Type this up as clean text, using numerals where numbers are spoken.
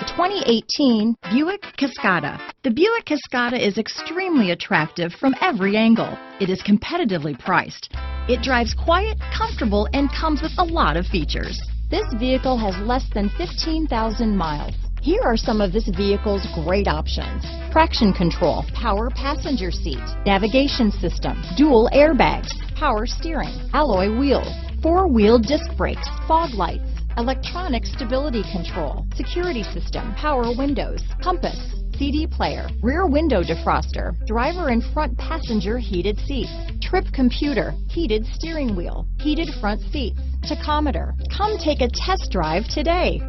2018 Buick Cascada. The Buick Cascada is extremely attractive from every angle. It is competitively priced. It drives quiet, comfortable, and comes with a lot of features. This vehicle has less than 15,000 miles. Here are some of this vehicle's great options: traction control, power passenger seat, navigation system, dual airbags, power steering, alloy wheels, four-wheel disc brakes, fog lights, electronic stability control, security system, power windows, compass, CD player, rear window defroster, driver and front passenger heated seats, trip computer, heated steering wheel, heated front seats, tachometer. Come take a test drive today.